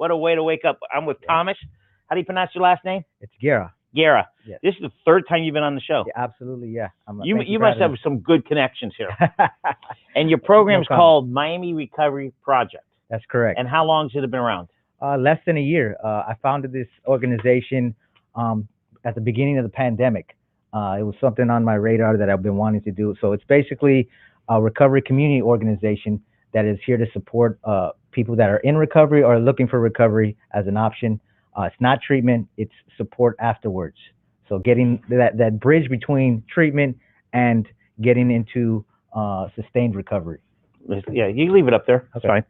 What a way to wake up. I'm with Thomas. How do you pronounce your last name? It's Guerra. Guerra. Yes. This is the third time you've been on the show. Yeah, absolutely, yeah. You must have some good connections here. And your program's called Miami Recovery Project. That's correct. And how long has it been around? Less than a year. I founded this organization at the beginning of the pandemic. It was something on my radar that I've been wanting to do. So it's basically a recovery community organization that is here to support people that are in recovery or looking for recovery as an option. It's not treatment, it's support afterwards. So getting that bridge between treatment and getting into sustained recovery. Yeah, you leave it up there. That's fine.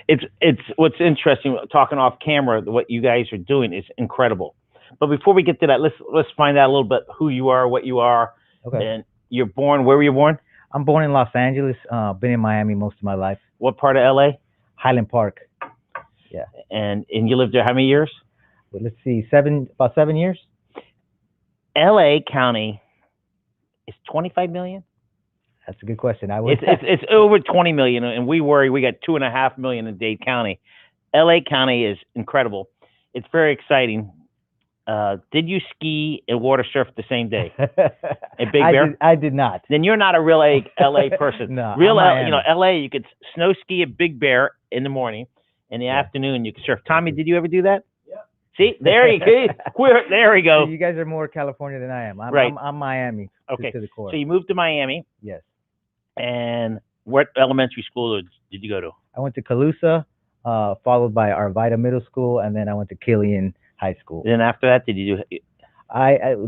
It's what's interesting, talking off camera, what you guys are doing is incredible. But before we get to that, let's find out a little bit who you are, what you are. Okay. And you're born, where were you born? I'm born in Los Angeles. Been in Miami most of my life. What part of LA? Highland Park. Yeah. And you lived there how many years? Well, let's see, about 7 years. LA County is 25 million? That's a good question. It's over 20 million, and we worry we got 2.5 million in Dade County. LA County is incredible. It's very exciting. Did you ski and water surf the same day? At Big Bear? I did not. Then you're not a real LA person. No, real LA, you could snow ski at Big Bear in the morning. In the afternoon, you could surf. Tommy, did you ever do that? Yeah. See, there you go. There we go. So you guys are more California than I am. I'm Miami. Okay. To the core. So you moved to Miami. Yes. And what elementary school did you go to? I went to Calusa, followed by Arvida Middle School, and then I went to Killian High School. Then after that, did you do?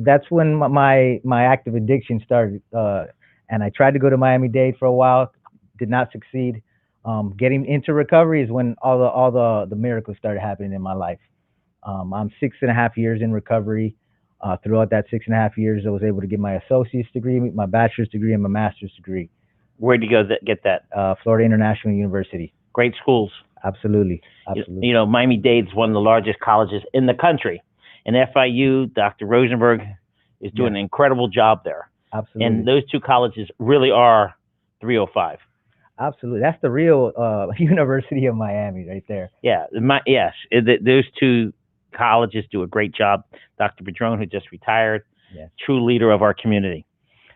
That's when my active addiction started, and I tried to go to Miami-Dade for a while, did not succeed. Getting into recovery is when all the miracles started happening in my life. I'm 6.5 years in recovery. Throughout that 6.5 years, I was able to get my associate's degree, my bachelor's degree, and my master's degree. Where'd you go get that? Florida International University. Great schools. Absolutely. You know, Miami-Dade is one of the largest colleges in the country. And FIU, Dr. Rosenberg, is doing an incredible job there. Absolutely. And those two colleges really are 305. Absolutely. That's the real University of Miami right there. Yeah. Yes. Those two colleges do a great job. Dr. Padron, who just retired, true leader of our community.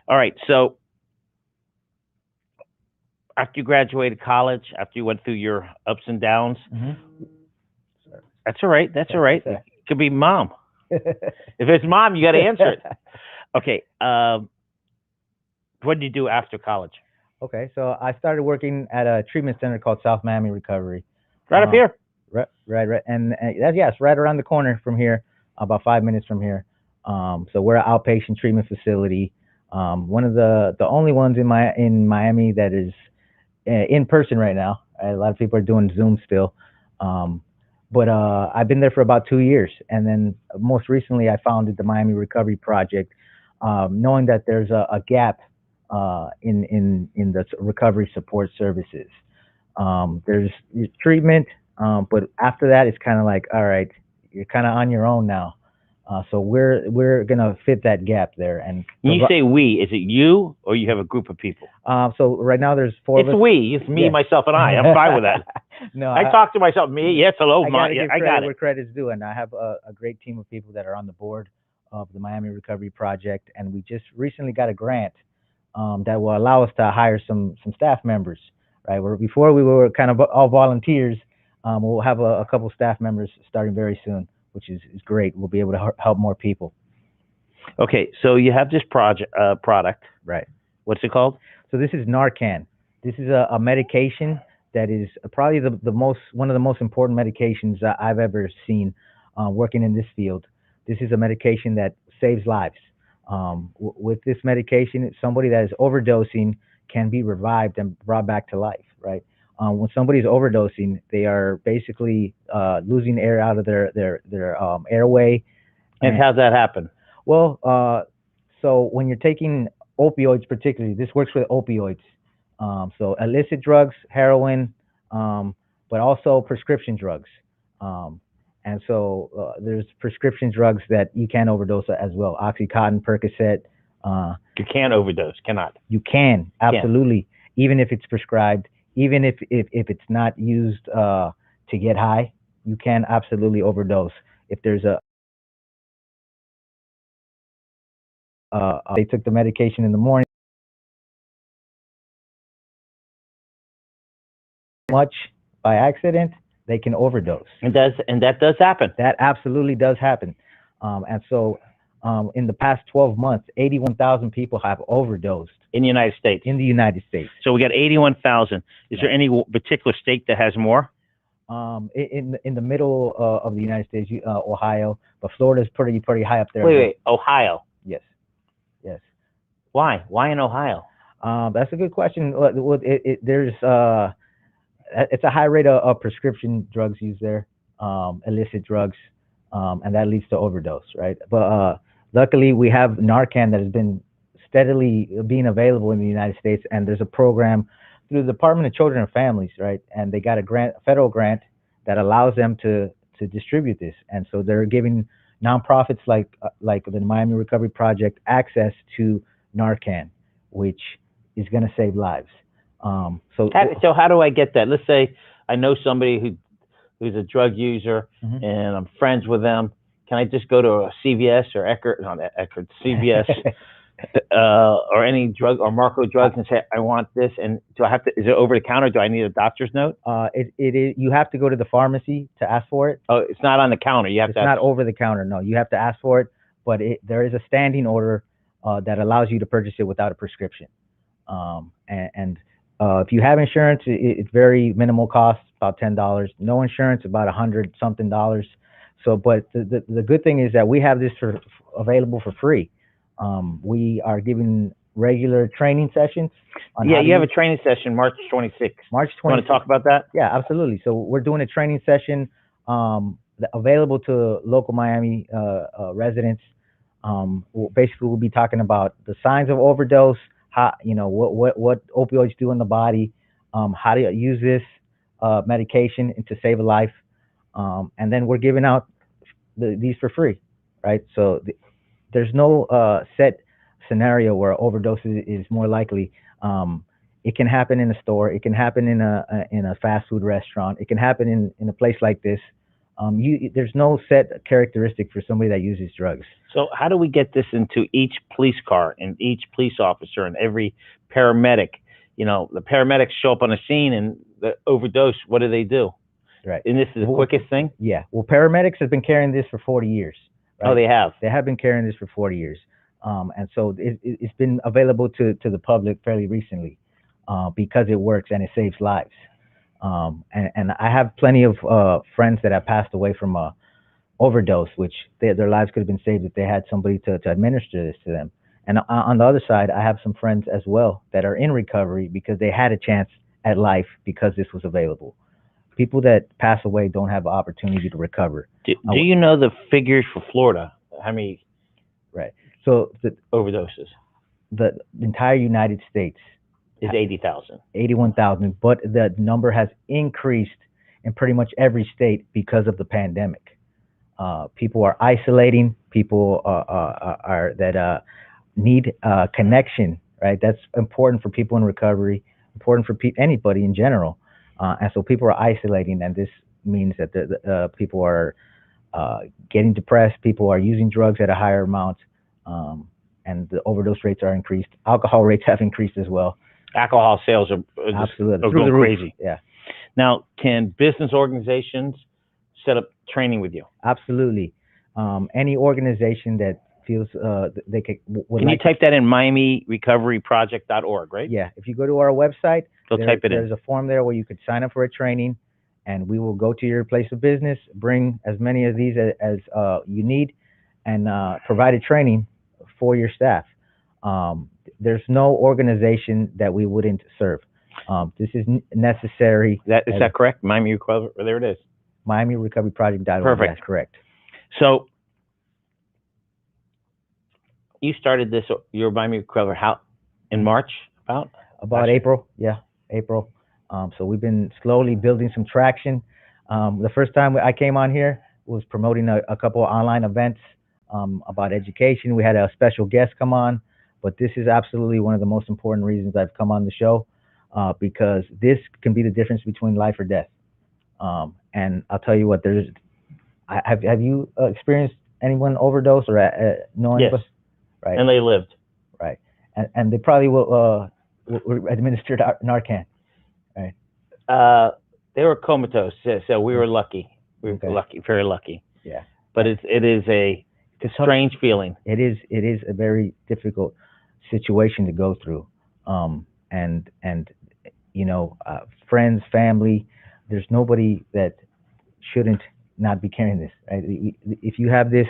All right. So after you graduated college, after you went through your ups and downs, that's all right. That's all right. It could be mom. If it's mom, you got to answer it. Okay. What did you do after college? Okay, so I started working at a treatment center called South Miami Recovery. Right up here. Right. And it's right around the corner from here, about 5 minutes from here. So we're an outpatient treatment facility. One of the only ones in Miami that is in person right now. A lot of people are doing Zoom still. But I've been there for about 2 years. And then most recently, I founded the Miami Recovery Project, knowing that there's a gap in the recovery support services. There's treatment, but after that, it's kind of like, all right, you're kind of on your own now. So we're gonna fit that gap there. And when you say we, is it you or you have a group of people? So right now there's 4 of us. It's we. It's me, myself, and I. I'm fine with that. No, I talk to myself. Me, yes, hello, I got it. Where credit's due, and I have a great team of people that are on the board of the Miami Recovery Project, and we just recently got a grant that will allow us to hire some staff members. Right, where before we were kind of all volunteers. We'll have a couple staff members starting very soon, which is great. We'll be able to help more people. Okay, so you have this product. Right. What's it called? So this is Narcan. This is a medication that is probably one of the most important medications that I've ever seen working in this field. This is a medication that saves lives. With this medication, somebody that is overdosing can be revived and brought back to life, right? When somebody's overdosing, they are basically losing air out of their airway. And how's that happen? Well, so when you're taking opioids, particularly, this works with opioids. So illicit drugs, heroin, but also prescription drugs. And so there's prescription drugs that you can overdose as well. Oxycontin, Percocet. You can overdose, cannot. You can, absolutely. Even if it's prescribed, even if it's not used to get high, you can absolutely overdose. If there's they took the medication in the morning much by accident, they can overdose. And that does happen. That absolutely does happen. And so, in the past 12 months, 81,000 people have overdosed In the United States. in the United States. So we got 81,000. Is there any particular state that has more? In the middle of the United States, Ohio, but Florida's pretty high up there. Wait, Ohio. Yes, yes. Why? Why in Ohio? That's a good question. There's it's a high rate of prescription drugs used there, illicit drugs, and that leads to overdose, right? But luckily, we have Narcan that has been steadily being available in the United States, and there's a program through the Department of Children and Families, right? And they got a federal grant that allows them to distribute this, and so they're giving nonprofits like the Miami Recovery Project access to Narcan, which is going to save lives. So how do I get that? Let's say I know somebody who's a drug user, and I'm friends with them. Can I just go to a CVS or CVS, or any drug or Marco drugs and say I want this? And do I have to? Is it over the counter? Do I need a doctor's note? It is. You have to go to the pharmacy to ask for it. Oh, it's not on the counter. It's not over the counter. No, you have to ask for it. But there is a standing order that allows you to purchase it without a prescription. If you have insurance, it's very minimal cost, about $10. No insurance, about $100 something. So, but the good thing is that we have this available for free. We are giving regular training sessions. You have a training session March 26th. March 26th. You want to talk about that? Yeah, absolutely. So we're doing a training session available to local Miami residents. Basically, we'll be talking about the signs of overdose, how what opioids do in the body, how to use this medication to save a life, and then we're giving out these for free, right? So there's no set scenario where overdose is more likely. It can happen in a store. It can happen in a fast food restaurant. It can happen in a place like this. There's no set characteristic for somebody that uses drugs. So how do we get this into each police car and each police officer and every paramedic? The paramedics show up on the scene and the overdose. What do they do? Right. And this is the quickest thing? Yeah. Well, paramedics have been carrying this for 40 years. Right? Oh, they have? They have been carrying this for 40 years. And so it's been available to the public fairly recently because it works and it saves lives. And I have plenty of friends that have passed away from a overdose, which their lives could have been saved if they had somebody to administer this to them. And on the other side, I have some friends as well that are in recovery because they had a chance at life because this was available. People that pass away don't have the opportunity to recover. Do you know the figures for Florida? How many? Right. So the overdoses. The entire United States is 80,000. 81,000, but the number has increased in pretty much every state because of the pandemic. People are isolating. People that need connection. Right. That's important for people in recovery. Important for anybody in general. And so people are isolating, and this means that the people are getting depressed. People are using drugs at a higher amount, and the overdose rates are increased. Alcohol rates have increased as well. Alcohol sales are absolutely going crazy. Yeah. Now, can business organizations set up training with you? Absolutely. Any organization that feels they could. Can you type that in MiamiRecoveryProject.org, right? Yeah. If you go to our website, type it in. There's a form there where you could sign up for a training, and we will go to your place of business, bring as many of these as you need, and provide a training for your staff. There's no organization that we wouldn't serve. This is necessary. Is that correct? Miami Recovery. There it is. MiamiRecoveryProject.org. Perfect. That's correct. So you started your Miami Recovery in March about April. Yeah, April. So we've been slowly building some traction. The first time I came on here was promoting a couple of online events about education. We had a special guest come on, but this is absolutely one of the most important reasons I've come on the show, because this can be the difference between life or death. And I'll tell you what, have you experienced anyone overdose or know Yes. anybody? Right, And they lived. right. And they probably will were administered Narcan, right? They were comatose, so we were lucky. We were Okay. lucky, very lucky. Yeah. But it is a strange feeling. It is a very difficult situation to go through. And you know, friends, family, there's nobody that shouldn't not be carrying this. Right? If you have this,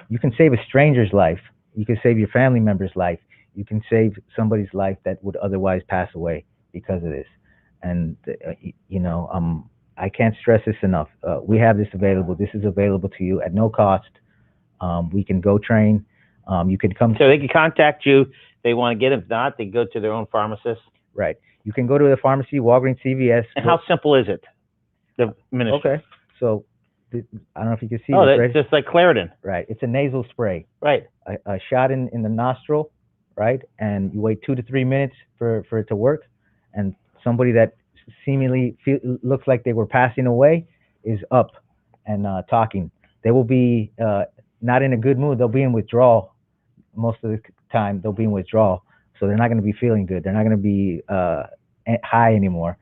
you can save a stranger's life. You can save your family member's life. You can save somebody's life that would otherwise pass away because of this. And you know, I can't stress this enough. We have this available. This is available to you at no cost. We can go train. You can come. So they can contact you. They want to get it. If not, they go to their own pharmacist. Right. You can go to the pharmacy, Walgreens, CVS. And how simple is it? The ministry. Okay. So I don't know if you can see Oh, this, that's right? just like Claritin. Right. It's a nasal spray. Right. A shot in the nostril, right? And you wait 2 to 3 minutes for it to work. And somebody that seemingly looks like they were passing away is up and talking. They will be not in a good mood. They'll be in withdrawal most of the time. They'll be in withdrawal, so they're not going to be feeling good. They're not going to be high anymore,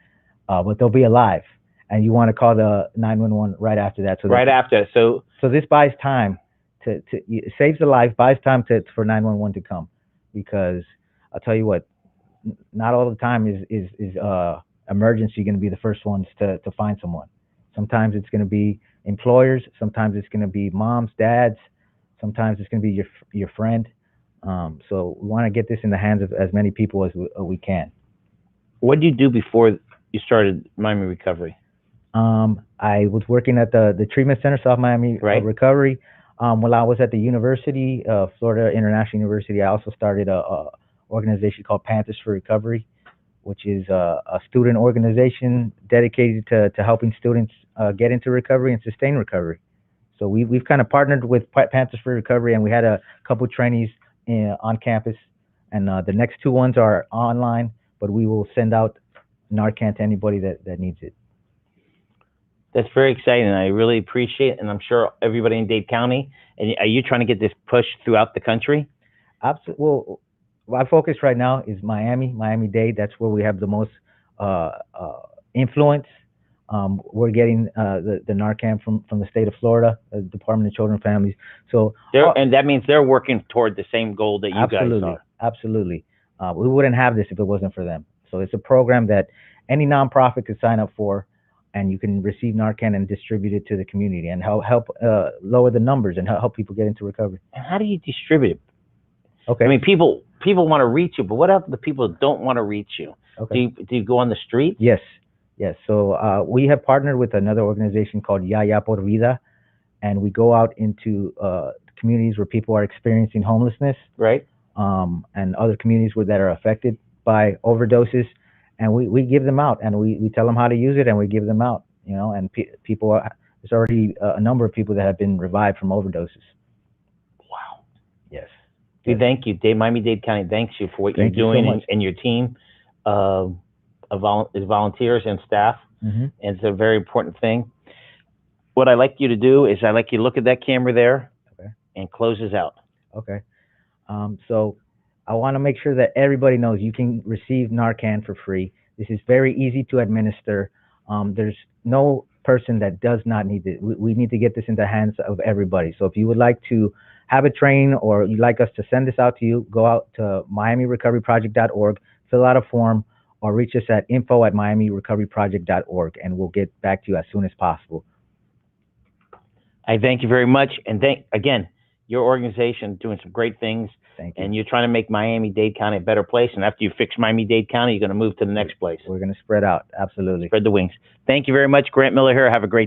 but they'll be alive. And you want to call the 911 right after that. So right after. So this buys time it saves the life, buys time for 911 to come, because I'll tell you what, not all the time is emergency going to be the first ones to find someone. Sometimes it's going to be employers. Sometimes it's going to be moms, dads. Sometimes it's going to be your friend. So we want to get this in the hands of as many people as we can. What did you do before you started Miami Recovery? I was working at the treatment center, South Miami Recovery. While I was at the university, Florida International University, I also started a organization called Panthers for Recovery, which is a student organization dedicated to helping students get into recovery and sustain recovery. So we've kind of partnered with Panthers for Recovery, and we had a couple trainees on campus, and the next 2 ones are online, but we will send out Narcan to anybody that needs it. That's very exciting. I really appreciate it, and I'm sure everybody in Dade County. And are you trying to get this pushed throughout the country? Absolutely. Well, my focus right now is Miami-Dade. That's where we have the most influence. We're getting the Narcan from the state of Florida, the Department of Children and Families. So and that means they're working toward the same goal that you guys are. Absolutely. We wouldn't have this if it wasn't for them. So it's a program that any nonprofit could sign up for, and you can receive Narcan and distribute it to the community and help lower the numbers and help people get into recovery. And how do you distribute it? Okay. I mean, people want to reach you, but what about the people that don't want to reach you? Okay. Do you go on the street? Yes. So we have partnered with another organization called Ya Por Vida, and we go out into communities where people are experiencing homelessness, right? And other communities that are affected by overdoses, and we give them out, and we tell them how to use it, and we give them out, and people there's already a number of people that have been revived from overdoses. Wow. Yes. We thank you. Miami-Dade County thanks you for what you're doing and your team of volunteers and staff. Mm-hmm. And it's a very important thing. What I like you to do is I like you to look at that camera there and close us out. Okay. So I want to make sure that everybody knows you can receive Narcan for free. This is very easy to administer. There's no person that does not need it. We need to get this into the hands of everybody. So if you would like to have a train, or you'd like us to send this out to you, go out to miamirecoveryproject.org, fill out a form, or reach us at info@miamirecoveryproject.org, and we'll get back to you as soon as possible. I thank you very much. And again, your organization doing some great things. Thank you. And you're trying to make Miami-Dade County a better place. And after you fix Miami-Dade County, you're going to move to the next place. We're going to spread out. Absolutely. Spread the wings. Thank you very much. Grant Miller here. Have a great